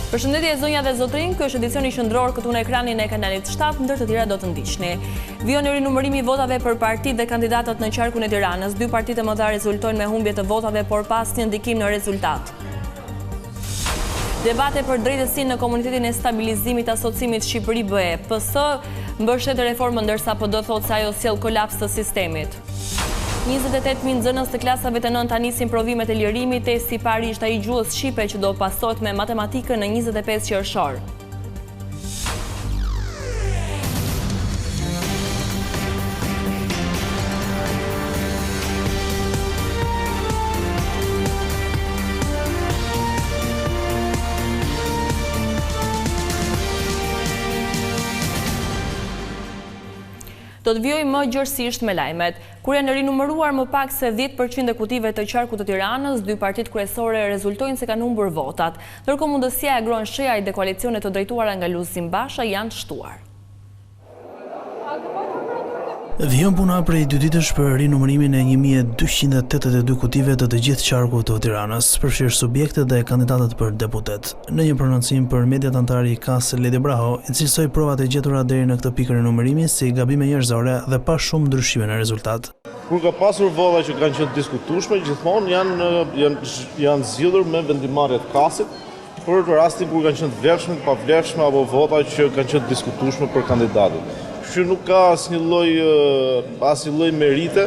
Përshëndetje zonja dhe zotrin, ky është edicioni qendror këtu në ekranin e kanalit 7, ndër të tjera do të ndiqni. Vion rinumërimi i votave për partitë dhe kandidatët në qarkun e Tiranës. Dy partitë më dha rezultojnë me humbje të votave, por pas një ndikim në rezultat. Debate për drejtësinë në komunitetin e stabilizimit asociimit Shqipëri BE. PS mbështet reformën ndërsa PD thotë se ajo sjell kolaps të sistemit. 28.000 nxënës të klasave të 9 nisin provimet e lirimit. Testi i parë ishte ai gjuhës shqipe që do pasohet me matematikën në 25 qershor. Do të vjoj më gjërësisht me lajmet. Kur janë rinumëruar më pak se 10% e kutive të qarkut të Tiranës, dy partitë kryesore rezultojnë se kanë humbur votat. Ndërkohë mundësia e Groan Shehaj dhe koalicionet të drejtuara nga Lulzim Basha janë të shtuar. Vion puna prej 2 ditësh për rinumërimin e 1282 kutive të të gjithë qarkut të Tiranës, përfshirë subjektet dhe kandidatët për deputet. Në një prononcim për mediat antari KAS Ledi Braho, i cilësoi provat e gjetura deri në këtë pikë rinumërimi si gabime njerëzore dhe pa shumë ndryshime në rezultat. Kur ka pasur vota që kanë qenë diskutueshme, gjithmonë janë zgjidhur me vendimarrjet KAS-it për rastin kur kanë qenë të vlefshme, pa vlefshme apo vota që kanë qenë diskutueshme për kandidatit. Që nuk ka asnjë lloj merite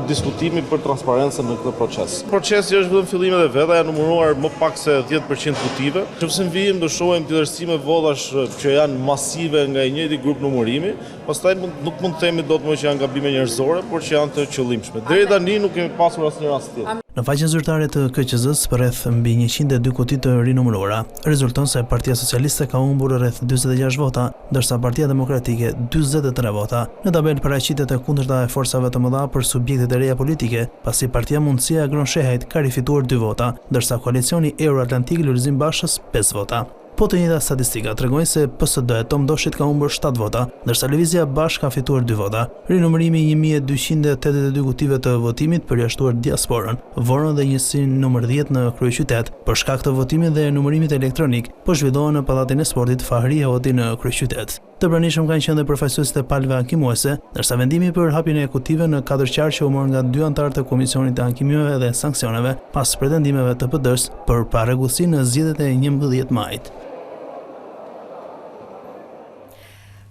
diskutimi për transparencën në këtë proces. Procesi është vetëm fillimi dhe veta, janë numëruar më pak se 10% kutive. Nëse vijmë do shohim tillërsime votash që janë masive nga i njëjti grup numërimi, pastaj nuk mund të themi dot më që janë gabime njerëzore, por që janë të qëllimshme. Deri tani nuk kemi pasur asnjë rast tjetër. Në faqen zyrtare të KQZ-s për rreth mbi 102 kuti të rinumëruara, rezulton se Partia Socialiste ka humbur rreth 46 vota, ndërsa Partia Demokratike 43 vota. Në tabel paraqitet e kundërta e forcave të mëdha për subjektet e reja politike, pasi Partia Mundësia e Groan Shehajit ka rifituar 2 vota, ndërsa koalicioni Euroatlantik Lulzim Bashës 5 vota. Po të njëjta statistika tregojnë se PSD e Tom Doshit ka humbur 7 vota, ndërsa Lëvizja Bashkë ka fituar 2 vota. Rinumërimi i 1282 kutive të votimit përjashtuar diasporën, vorën dhe njësinë numër 10 në kryeqytet. Për shkak të votimit dhe numërimit elektronik, po zhvillohen në Pallatin e Sportit Fahri Hoti në kryeqytet. Të pranishëm kanë qenë dhe përfaqësuesit e palëve ankimuese, ndërsa vendimi për hapjen e kutive në 4 qarqe u mor nga 2 anëtarë të Komisionit të Ankimeve dhe Sanksioneve pas pretendimeve të PD-s për parregullsi në zgjedhjet e 11 majit.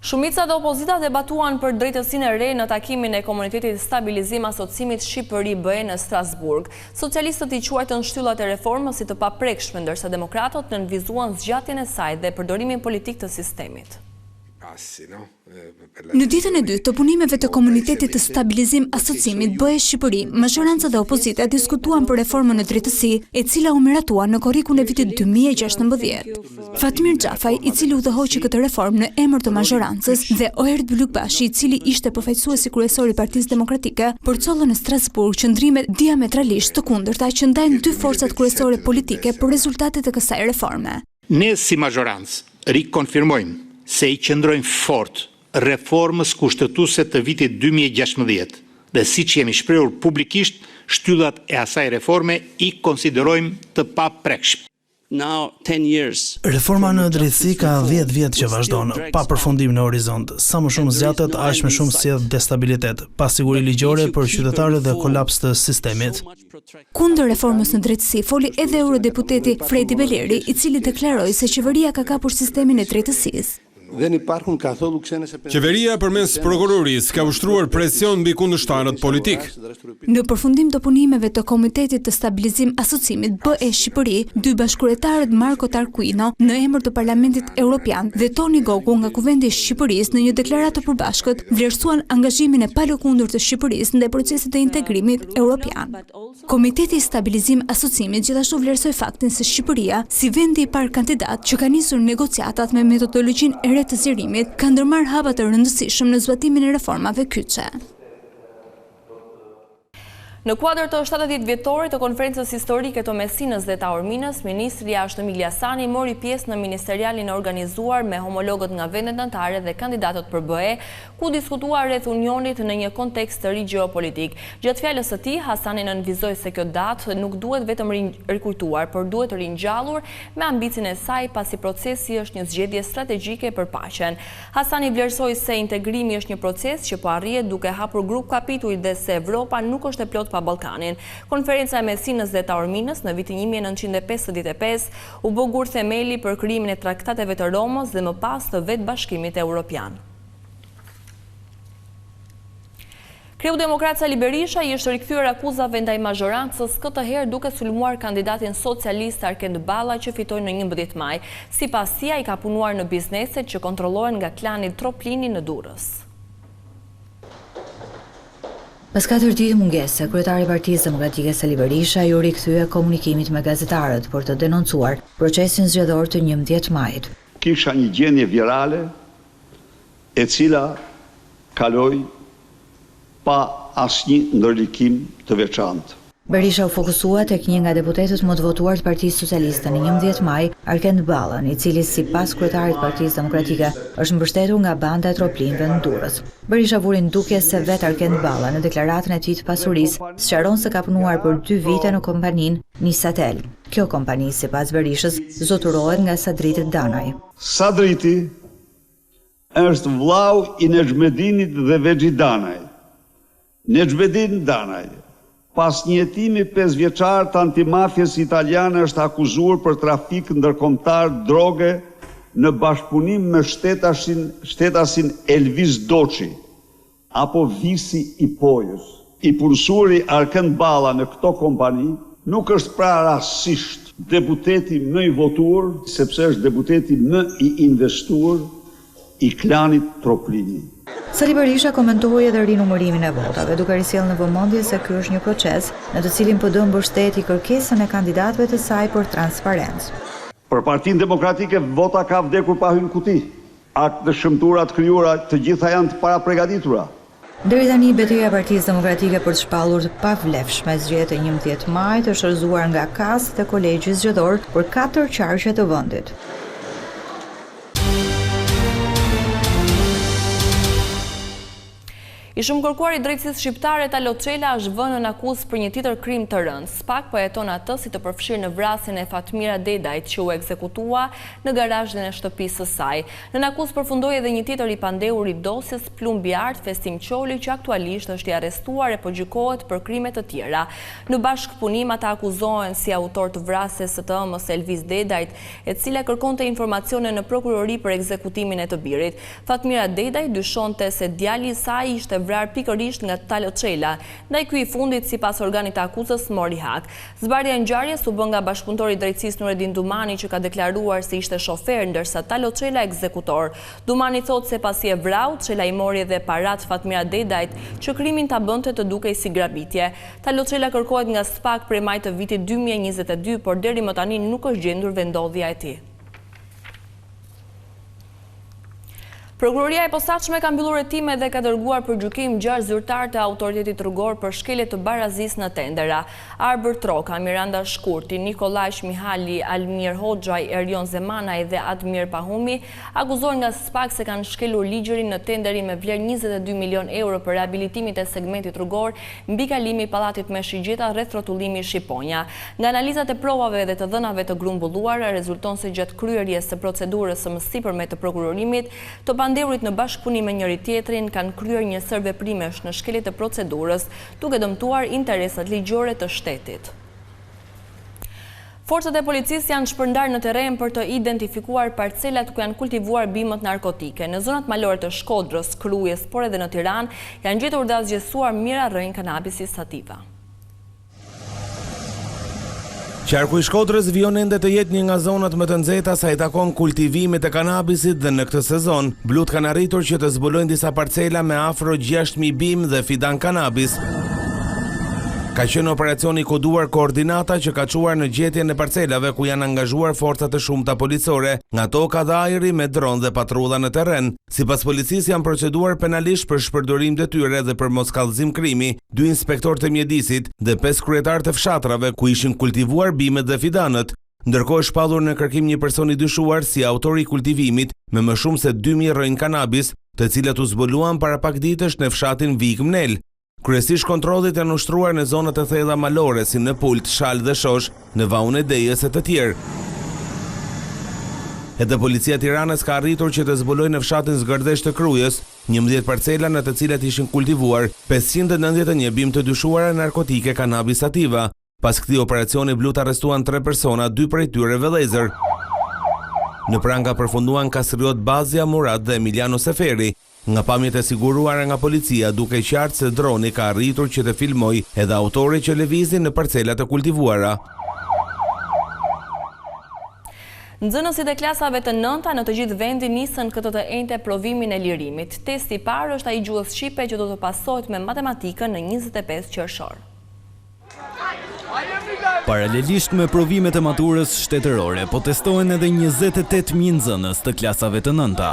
Shumica dhe opozita debatuan për drejtësinë e re në takimin e komunitetit stabilizim asociimit Shqipëri BE në Strasburg. Socialistët i quajtën shtyllat e reformës si të paprekshme, ndërsa demokratët nënvizuan zgjatjen e saj dhe përdorimin politik të sistemit. Në ditën e dytë të punimeve të komunitetit të stabilizim asociimit BE Shqipëri, majoranca dhe opozita diskutuan për reformën në drejtësi, e cila u miratua në korrikun e vitit 2016. Fatmir Xhafaj, i cili udhëhoqi këtë reformë në emër të majorancës, dhe Oerd Bylukbashi, i cili ishte përfaqësuesi kryesor i Partisë Demokratike, përcollën në Strasburg qëndrime diametralisht të kundërta që ndajnë 2 forcat kryesore politike për rezultatet e kësaj reforme. Ne si majorancë rikonfirmojmë se i qëndrojmë fort reformës kushtetuese të vitit 2016 dhe siç jemi shprehur publikisht, shtyllat e asaj reforme i konsiderojmë të paprekshme. Reforma në drejtësi ka 10 vjet që vazhdon, pa përfundim në horizont. Sa më shumë zgjatet, aq më shumë sjell destabilitet, pa siguri ligjore për qytetarët dhe kolaps të sistemit. Kundër reformës në drejtësi foli edhe eurodeputeti Fredi Beleri, i cili deklaroi se qeveria ka kapur sistemin e drejtësisë. Qeveria përmes prokurorisë ka ushtruar presion mbi kundërshtarët politik. Në përfundim të punimeve të Komitetit të Stabilizim Asociimit BE Shqipëri, 2 bashkëkryetarët Marko Tarquino në emër të Parlamentit Evropian dhe Toni Gogu nga Kuvendi i Shqipërisë në një deklaratë të përbashkët vlerësuan angazhimin e palëkundur të Shqipërisë ndaj procesit të integrimit evropian. Komiteti i Stabilizim Asociimit gjithashtu vlerësoi faktin se Shqipëria, si vendi i parë kandidat që ka nisur negociatat me metodologjinë e re të zgjerimit, ka ndërmarrë hapa të rëndësishëm në zbatimin e reformave kyçe. Në kuadër të 70 vjetorit të konferencës historike të Mesinës dhe Taorminës, Ministri i Jashtëm Ilia Sani mori pjesë në ministerialin organizuar me homologët nga vendet anëtare dhe kandidatët për BE, ku diskutuar rreth unionit në një kontekst të ri gjeopolitik. Gjatë fjalës së tij, Hasani nënvizoi se kjo datë nuk duhet vetëm rikujtuar, por duhet të ringjallur me ambicin e saj, pasi procesi është një zgjedhje strategjike për paqen. Hasani vlerësoi se integrimi është një proces që po arrihet duke hapur grup kapituj dhe se Evropa nuk është e plot pa Ballkanin. Konferenca e Mesinës dhe Taorminës në vitin 1955 u bë gur themeli për krijimin e traktateve të Romës dhe më pas të vetë Bashkimit Evropian. Kreu Demokrat Sali Berisha i është rikthyer akuzave ndaj mazhorancës, këtë herë duke sulmuar kandidatin socialist Arkend Balla që fitoi në 11 maj. Sipas tij, ai ka punuar në bizneset që kontrollohen nga klani Troplini në Durrës. Pas 4 ditë mungese, kryetari i Partisë Demokratike Sali Berisha ju rikthye komunikimit me gazetarët për të denoncuar procesin zgjedhor të 11 majit. Kisha një gjendje virale e cila kaloi pa asnjë ndërlikim të veçantë. Berisha u fokusua tek një nga deputetët më të votuar të Partisë Socialiste në 11 maj, Arkend Balla, i cili sipas kryetarit të Partisë Demokratike është mbështetur nga banda e Troplinëve në Durrës. Berisha vuri ndukje se vetë Arkend Balla në deklaratën e tij të pasurisë sqaron se ka punuar për 2 vite në kompaninë Nisatel. Kjo kompani, sipas Berishës, zoturohet nga Sadriti Danaj. Sadriti është vllau i Nexhmedinit dhe Vexhi Danaj. Nexhmedin Danaj, pas një hetimi 5 vjeçar të antimafjes italiane, është akuzuar për trafik ndërkombëtar droge në bashkëpunim me shtetasin Elvis Doçi apo Visi i Pojës. I punësuari Arkend Balla në këto kompani nuk është pra rastësisht deputeti më i votuar, sepse është deputeti më i investuar i klanit Troplini. Sali Berisha komentoi edhe rinumërimin e votave, duke risjellë në vëmendje se ky është një proces në të cilin PD mbështeti kërkesën e kandidatëve të saj për transparencë. Për Partinë Demokratike vota ka vdekur pa hyrë në kuti. Akt të shëmtuara të krijuara të gjitha janë të paraprogatitura. Deri tani betejë e Partisë Demokratike për të shpallur të pavlefshme zgjedhjet e 11 majit është rrëzuar nga KAS dhe Kolegji Zgjedhor për 4 qarqe të vendit. I shumë kërkuar i drejtësisë shqiptare Talo Çela është vënë në akuzë për një tjetër krim të rënd. SPAK po heton atë si të përfshirë në vrasjen e Fatmira Dedajt që u ekzekutua në garazhin e shtëpisë së saj. Në akuzë përfundoi edhe një tjetër i pandehur i dosjes Plumbi Art, Festim Qoli, që aktualisht është i arrestuar e po gjykohet për krime të tjera. Në bashkëpunim ata akuzohen si autor të vrasjes së të ëmës Elvis Dedajt, e cila kërkonte informacione në prokurori për ekzekutimin e të birit. Fatmira Dedajt dyshonte se djali i saj ishte vrar pikërisht nga Talo Çela, ndaj ky i fundit sipas organit të akuzës mori hak. Zbarja e ngjarjes u bë nga bashkëpunëtori i drejtësisë Nureddin Dumani, që ka deklaruar se ishte shofer ndërsa Talo Çela ekzekutor. Dumani thotë se pasi e vrau, Çela i mori edhe parat Fatmira Dedajt që krimin ta bënte të dukej si grabitje. Talo Çela kërkohet nga SPAK prej maj të vitit 2022, por deri më tani nuk është gjendur vendodhja e tij. Prokuroria e posaçme ka mbyllur hetime dhe ka dërguar për gjykim 6 zyrtar të autoritetit rrugor për shkelje të barazisë në tendera. Arbër Troka, Miranda Shkurti, Nikolaj Mihali, Almir Hoxhaj, Erjon Zemanaj dhe Admir Pahumi akuzohen nga SPAK se kanë shkelur ligjerin në tenderin me vlerë 22 milion euro për rehabilitimit e segmentit rrugor mbi kalimi i pallatit me shigjeta rreth rrotullimi Shqiponja. Nga analizat e provave dhe të dhënave të grumbulluara rezulton se gjatë kryerjes së procedurës së mësipërme të prokurorimit, të pandehurit në bashkëpunim me njëri tjetrin kanë kryer një sër veprimesh në shkeljet e procedurës, duke dëmtuar interesat ligjore të shtetit. Forcat e policisë janë shpërndarë në terren për të identifikuar parcelat ku janë kultivuar bimët narkotike. Në zonat malore të Shkodrës, Krujës, por edhe në Tiranë, janë gjetur dhe zgjesuar mira rrënjë kanabisi sativa. Qarku i Shkodrës vijon ende të jetë një nga zonat më të nxehta sa i takon kultivimit të kanabisit dhe në këtë sezon, blut kanë arritur që të zbulojnë disa parcela me afro 6.000 bimë dhe fidan kanabis. Ka qenë operacioni koduar koordinata që ka çuar në gjetjen e parcelave ku janë angazhuar forcat e shumta policore, nga toka dhe ajri me dron dhe patrulla në terren. Sipas policisë janë proceduar penalisht për shpërdorim detyre dhe për moskallëzim krimi, 2 inspektorë të mjedisit dhe 5 kryetarë të fshatrave ku ishin kultivuar bimet dhe fidanët. Ndërkohë është shpallur në kërkim një person i dyshuar si autori i kultivimit me më shumë se 2000 rrojnë kanabis, të cilat u zbuluan para pak ditësh në fshatin Vik Mnel. Kryesisht kontrollit janë ushtruar në zonat e thella malore si në Pult, Shal dhe Shosh, në Vaun e Dejës e të tjerë. Edhe policia e Tiranës ka arritur që të zbulojë në fshatin Zgërdesh të Krujës 11 parcela në të cilat ishin kultivuar 591 bim të dyshuara narkotike kanabis sativa. Pas këtij operacioni blut arrestuan 3 persona, 2 prej tyre vëllezër. Në pranë ka përfunduan Kasriot Bazia Murat dhe Emiliano Seferi, nga pamjet e siguruara nga policia duke qartë se droni ka arritur që të filmoj edhe autori që lëvizin në parcelat e kultivuara. Nxënësit e klasave të 9-ta në të gjithë vendin nisën këtë të enjte provimin e lirimit. Testi i parë është ai gjuhës shqipe që do të pasohet me matematikën në 25 qershor. Paralelisht me provimet e maturës shtetërore, po testohen edhe 28.000 nxënës të klasave të 9-ta.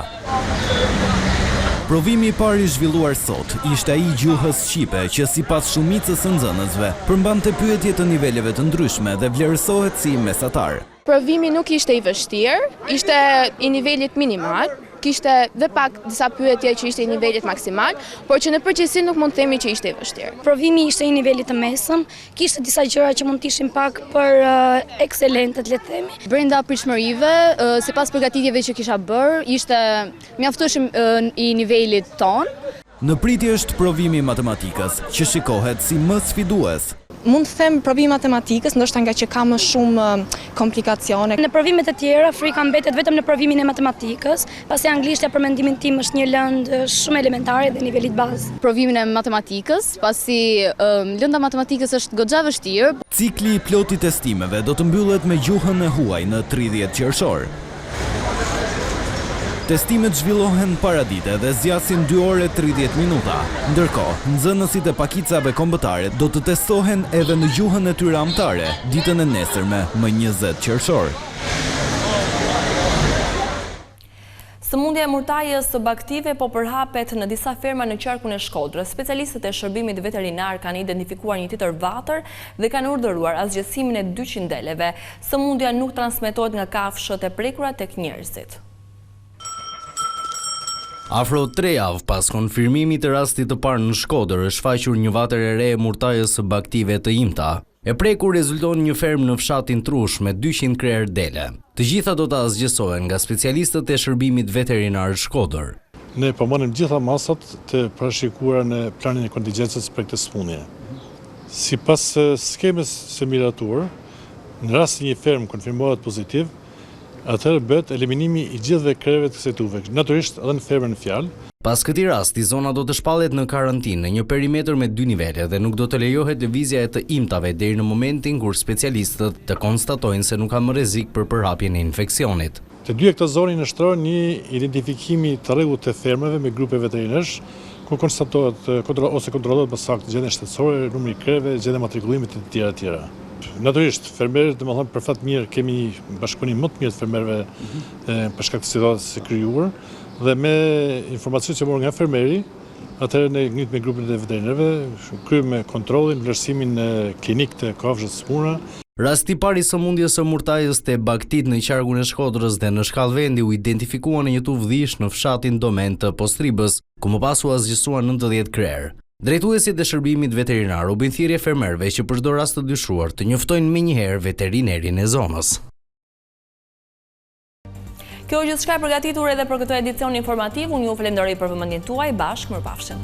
Provimi i parë i zhvilluar sot ishte ai gjuhës shqipe që sipas shumicës së nxënësve përmbante pyetje të niveleve të ndryshme dhe vlerësohet si mesatar. Provimi nuk ishte i vështirë, ishte i nivelit minimal, kishte dhe pak disa pyetje që ishte i nivelit maksimal, por që në përgjithësi nuk mund të themi që ishte i vështirë. Provimi ishte i nivelit të mesëm, kishte disa gjëra që mund të ishin pak për ekselentët, le të themi. Brenda pritshmërive, sipas përgatitjeve që kisha bërë, ishte mjaftueshëm i nivelit ton. Në pritje është provimi i matematikës, që shikohet si më sfidues. Mund të them provimi matematikës, ndoshta nga që ka më shumë komplikacione. Në provimet e tjera, frika mbetet vetëm në provimin e matematikës, pasi anglishtja për mendimin tim është një lëndë shumë elementare dhe nivelit bazë. Provimin e matematikës, pasi lënda matematikës është goxha vështirë. Cikli i plot i testimeve do të mbyllet me gjuhën e huaj në 30 qershor. Testimet zhvillohen paradite dhe zgjasin 2 orë 30 minuta. Ndërkohë, nxënësit e pakicave kombëtare do të testohen edhe në gjuhën e tyre amtare, ditën e nesërme më 20 qershor. Sëmundja e murtajës së baktive po përhapet në disa ferma në qarkun e Shkodrës. Specialistët e shërbimit veterinar kanë identifikuar një tjetër vatër dhe kanë urdhëruar asgjësimin e 200 deleve. Sëmundja nuk transmetohet nga kafshët e prekura tek njerëzit. Afro 3 javë pas konfirmimit të rastit të parë në Shkodër është shfaqur një vatër e re e murtajës së baktive të imta. E prekur rezulton një fermë në fshatin Trush me 200 krerë dele. Të gjitha do të asgjësohen nga specialistët e shërbimit veterinar Shkodër. Ne përmanim gjitha masat të parashikuara në planin e kontingjencës për këtë sëmundje. Sipas skemës së miratuar, në rast se një fermë konfirmohet pozitiv, atëherë bëhet eliminimi i gjithëve krerëve të kësaj tuve, natyrisht edhe në fermën në fjalë. Pas këtij rasti, zona do të shpallet në karantinë në një perimetër me 2 nivele dhe nuk do të lejohet lëvizja e të imtave deri në momentin kur specialistët të konstatojnë se nuk ka më rrezik për përhapjen e infeksionit. Të dyja këto zonë nështrojnë një identifikimi të rregullt të fermave me grupe veterinarësh, ku konstatohet ose kontrollohet më saktë gjendja shtetësore, numri i krerëve, gjendja e matrikullimit e të tjera. Natyrisht, fermerët, domethënë për fat mirë kemi një bashkëpunim më të mirë të fermerëve për shkak të situatës së krijuar dhe me informacion që morë nga fermeri, atëherë ne ngrit me grupin e veterinarëve, kryejmë kontrollin, vlerësimin klinik të kafshëve të smura. Rasti i parë i sëmundjes së murtajës te baktit në qarkun e Shkodrës dhe në shkallvendi u identifikua në një tuv dhish në fshatin Domen të Postribës, ku më pas u asgjësuan 90 krerë. Drejtuesit e shërbimit veterinar u bën thirrje fermerëve që për çdo rast të dyshuar të njoftojnë menjëherë veterinerin e zonës. Kjo është gjithçka e përgatitur edhe për këtë edicion informativ. Unë ju falenderoj për vëmendjen tuaj. Bashkë mirëpafshim.